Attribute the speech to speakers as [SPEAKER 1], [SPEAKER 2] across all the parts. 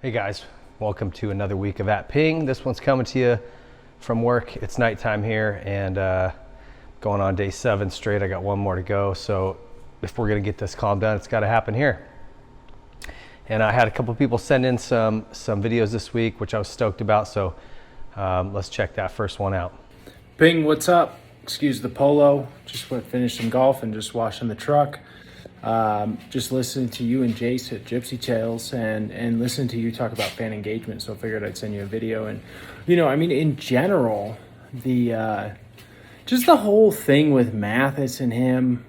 [SPEAKER 1] Hey guys, welcome to another week of At Ping. This one's coming to you from work. It's nighttime here and going on day 7 straight. I got one more to go. So if we're gonna get this calm down, it's gotta happen here. And I had a couple people send in some videos this week, which I was stoked about. So let's check that first one out.
[SPEAKER 2] Ping, what's up? Excuse the polo. Just finished some golf and just washing the truck. Just listening to you and Jace at Gypsy Tales and listening to you talk about fan engagement. So I figured I'd send you a video. And, in general, just the whole thing with Mathis and him,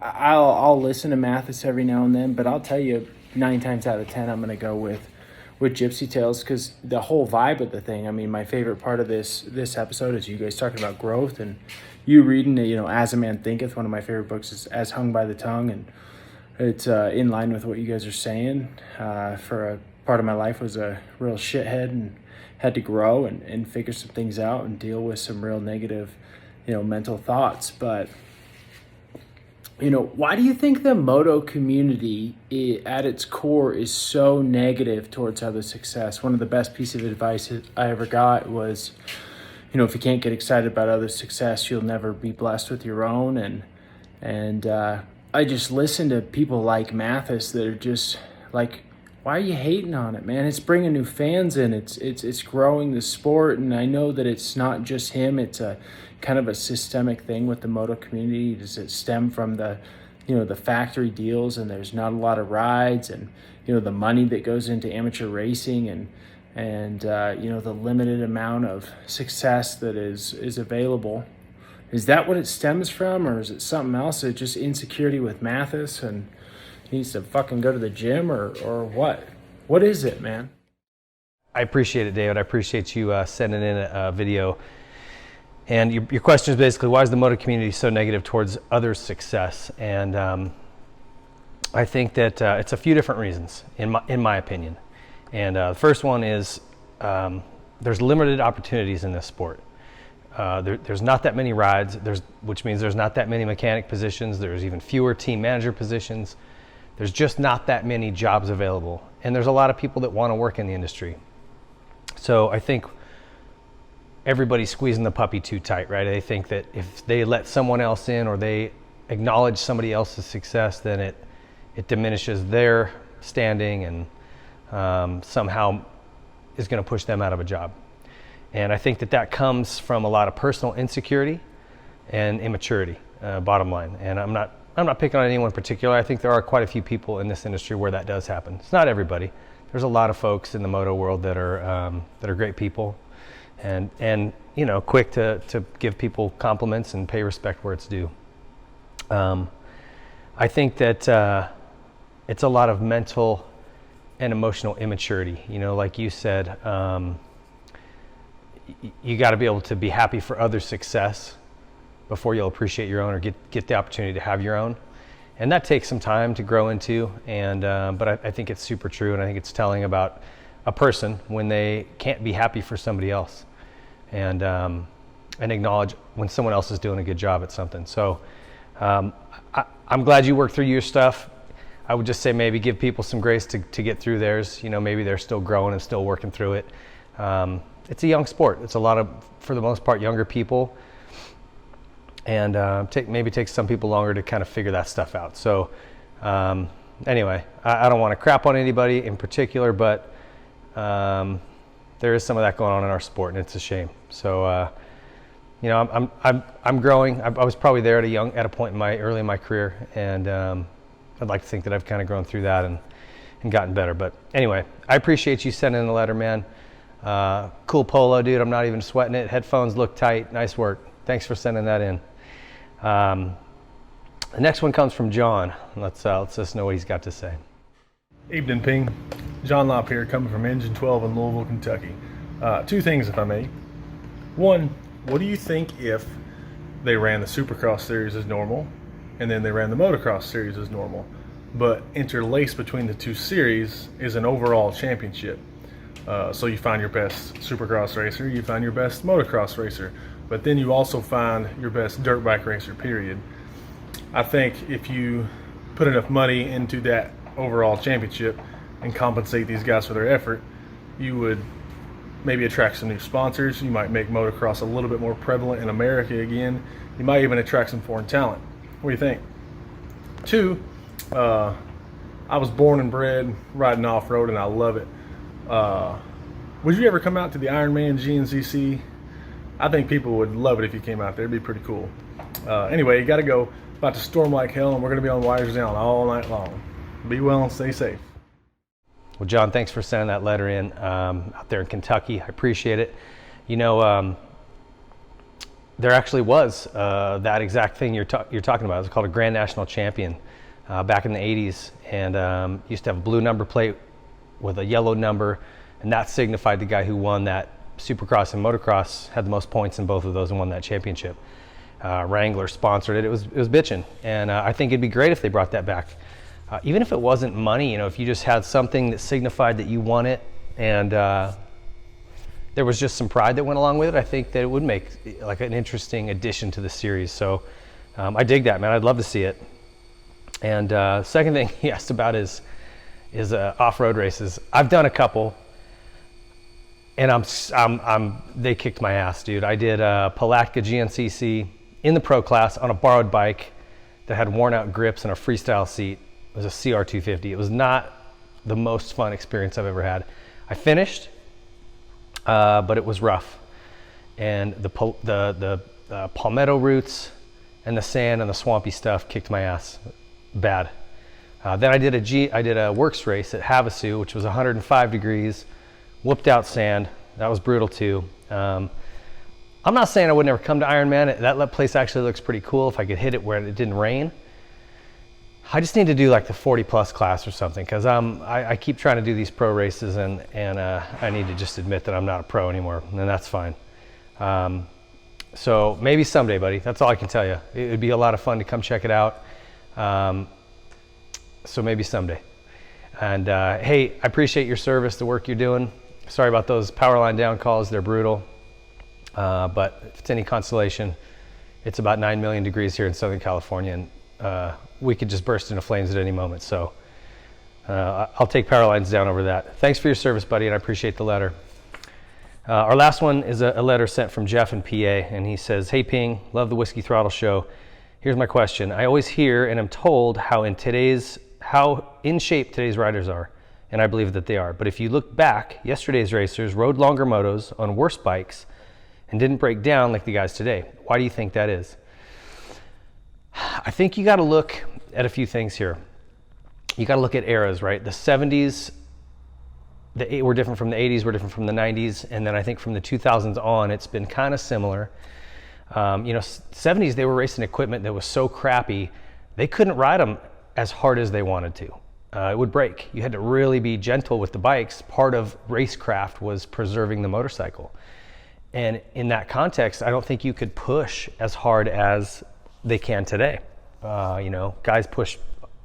[SPEAKER 2] I'll listen to Mathis every now and then, but I'll tell you 9 times out of 10, I'm going to go with Gypsy Tales because the whole vibe of the thing. I mean, my favorite part of this episode is you guys talking about growth and you reading, As a Man Thinketh. One of my favorite books is As Hung by the Tongue, and it's in line with what you guys are saying. For a part of my life was a real shithead and had to grow and figure some things out and deal with some real negative, mental thoughts. But, why do you think the Moto community at its core is so negative towards other success? One of the best pieces of advice I ever got was, if you can't get excited about other success, you'll never be blessed with your own. And I just listen to people like Mathis that are just like, why are you hating on it, man? It's bringing new fans in. It's growing the sport. And I know that it's not just him. It's a kind of a systemic thing with the Moto community. Does it stem from the factory deals, and there's not a lot of rides, and the money that goes into amateur racing, and the limited amount of success that is available? Is that what it stems from, or is it something else? Is it just insecurity with Mathis and he needs to fucking go to the gym, or what? What is it, man?
[SPEAKER 1] I appreciate it, David. I appreciate you sending in a video. And your question is basically, why is the Moto community so negative towards others' success? And I think that it's a few different reasons, in my opinion. And the first one is there's limited opportunities in this sport. There's not that many rides, which means there's not that many mechanic positions. There's even fewer team manager positions. There's just not that many jobs available. And there's a lot of people that want to work in the industry. So I think everybody's squeezing the puppy too tight, right? They think that if they let someone else in or they acknowledge somebody else's success, then it diminishes their standing and somehow is going to push them out of a job. And I think that comes from a lot of personal insecurity and immaturity, bottom line. And I'm not picking on anyone in particular. I think there are quite a few people in this industry where that does happen. It's not everybody. There's a lot of folks in the moto world that are great people and quick to give people compliments and pay respect where it's due. I think that it's a lot of mental and emotional immaturity. Like you said, you got to be able to be happy for others' success before you'll appreciate your own or get the opportunity to have your own. And that takes some time to grow into. But I think it's super true, and I think it's telling about a person when they can't be happy for somebody else and acknowledge when someone else is doing a good job at something. So I'm glad you worked through your stuff. I would just say maybe give people some grace to get through theirs. Maybe they're still growing and still working through it. It's a young sport. It's a lot of, for the most part, younger people. And maybe takes some people longer to kind of figure that stuff out. So anyway, I don't want to crap on anybody in particular, but there is some of that going on in our sport, and it's a shame. So I'm growing. I was probably there at a point early in my career, and I'd like to think that I've kind of grown through that and gotten better. But anyway, I appreciate you sending in the letter, man. Cool polo, dude. I'm not even sweating it. Headphones look tight. Nice work. Thanks for sending that in. The next one comes from John. Let's just know what he's got to say.
[SPEAKER 3] Evening, Ping. John Lopp here, coming from Engine 12 in Louisville, Kentucky. 2 things, if I may. One, what do you think if they ran the Supercross series as normal, and then they ran the Motocross series as normal, but interlaced between the 2 series is an overall championship? So you find your best Supercross racer, you find your best Motocross racer, but then you also find your best dirt bike racer, period. I think if you put enough money into that overall championship, and compensate these guys for their effort, you would maybe attract some new sponsors. You might make motocross a little bit more prevalent in America again. You might even attract some foreign talent. What do you think? 2, I was born and bred riding off-road, and I love it. Would you ever come out to the Ironman GNCC? I think people would love it if you came out there. It'd be pretty cool. Anyway, you got to go. About to storm like hell, and we're going to be on wires down all night long. Be well and stay safe.
[SPEAKER 1] Well, John, thanks for sending that letter in out there in Kentucky. I appreciate it. You know, there actually was that exact thing you're talking about. It was called a Grand National Champion back in the 80s, and used to have a blue number plate with a yellow number, and that signified the guy who won that Supercross and motocross, had the most points in both of those and won that championship. Wrangler sponsored it. It was bitching, and I think it'd be great if they brought that back. Even if it wasn't money, you know, if you just had something that signified that you won it, and there was just some pride that went along with it, I think that it would make like an interesting addition to the series. So I dig that, man. I'd love to see it. And second thing he asked about is off-road races. I've done a couple, and they kicked my ass, dude. I did Palatka GNCC in the pro class on a borrowed bike that had worn out grips and a freestyle seat. It was a CR250. It was not the most fun experience I've ever had. I finished, but it was rough. And the palmetto roots and the sand and the swampy stuff kicked my ass bad. Then I did a works race at Havasu, which was 105 degrees, whooped out sand. That was brutal too. I'm not saying I would never come to Ironman. That place actually looks pretty cool if I could hit it where it didn't rain. I just need to do like the 40 plus class or something, because I keep trying to do these pro races, and I need to just admit that I'm not a pro anymore, and that's fine. So maybe someday, buddy. That's all I can tell you. It would be a lot of fun to come check it out. So maybe someday. And hey, I appreciate your service, the work you're doing. Sorry about those power line down calls. They're brutal. But if it's any consolation, it's about 9 million degrees here in Southern California, and we could just burst into flames at any moment. So I'll take power lines down over that. Thanks for your service, buddy, and I appreciate the letter. Our last one is a letter sent from Jeff in PA, and he says, "Hey Ping, love the Whiskey Throttle show. Here's my question. I always hear and am told how in shape today's riders are, and I believe that they are. But if you look back, yesterday's racers rode longer motos on worse bikes and didn't break down like the guys today. Why do you think that is?" I think you got to look at a few things here. You got to look at eras, right? The 70s were different from the 80s, were different from the 90s, and then I think from the 2000s on, it's been kind of similar. 70s, they were racing equipment that was so crappy, they couldn't ride them as hard as they wanted to. It would break. You had to really be gentle with the bikes. Part of racecraft was preserving the motorcycle. And in that context, I don't think you could push as hard as they can today. Guys push,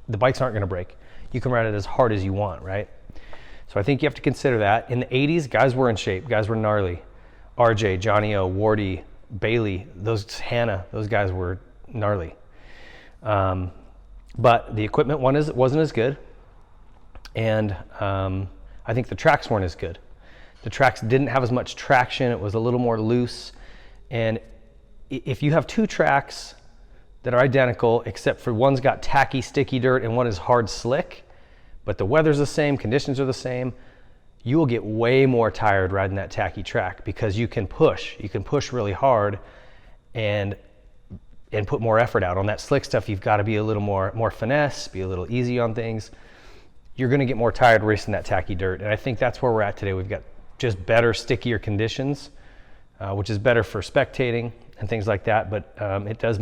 [SPEAKER 1] the bikes aren't going to break. You can ride it as hard as you want, right? So I think you have to consider that. In the 80s, guys were in shape. Guys were gnarly. RJ, Johnny O, Wardy, Bailey, Hannah, those guys were gnarly. But the equipment wasn't as good. And I think the tracks weren't as good. The tracks didn't have as much traction. It was a little more loose. And if you have two tracks that are identical, except for one's got tacky, sticky dirt and one is hard, slick, but the weather's the same, conditions are the same, you will get way more tired riding that tacky track, because you can push really hard and put more effort out. On that slick stuff, you've got to be a little more finesse, be a little easy on things. You're going to get more tired racing that tacky dirt. And I think that's where we're at today. We've got just better, stickier conditions, which is better for spectating and things like that. But it does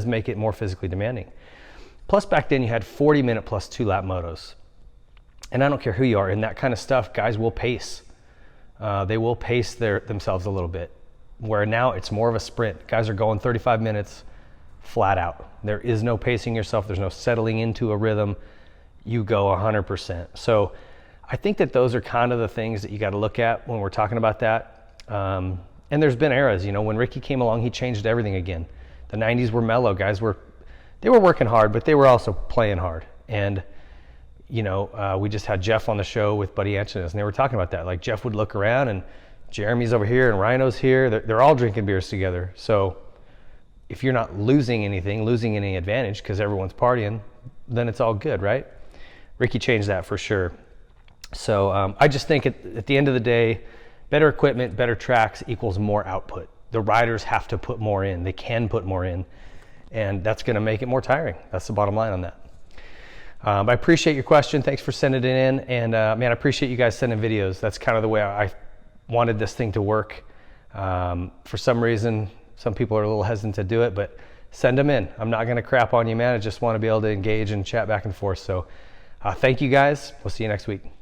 [SPEAKER 1] make it more physically demanding. Plus, back then you had 40-minute plus 2-lap motos. And I don't care who you are, in that kind of stuff, guys will pace. They will pace themselves a little bit. Where now it's more of a sprint. Guys are going 35 minutes flat out. There is no pacing yourself. There's no settling into a rhythm. You go 100%. So I think that those are kind of the things that you got to look at when we're talking about that. And there's been eras, when Ricky came along, he changed everything again. The 90s were mellow. Guys were working hard, but they were also playing hard. And, we just had Jeff on the show with Buddy Antonis, and they were talking about that. Like, Jeff would look around, and Jeremy's over here, and Rhino's here. They're all drinking beers together. So if you're not losing any advantage because everyone's partying, then it's all good, right? Ricky changed that for sure. So I just think at the end of the day, better equipment, better tracks equals more output. The riders have to put more in. They can put more in, and that's going to make it more tiring. That's the bottom line on that. I appreciate your question. Thanks for sending it in. And man, I appreciate you guys sending videos. That's kind of the way I wanted this thing to work. For some reason, some people are a little hesitant to do it, but send them in. I'm not going to crap on you, man. I just want to be able to engage and chat back and forth. So thank you guys. We'll see you next week.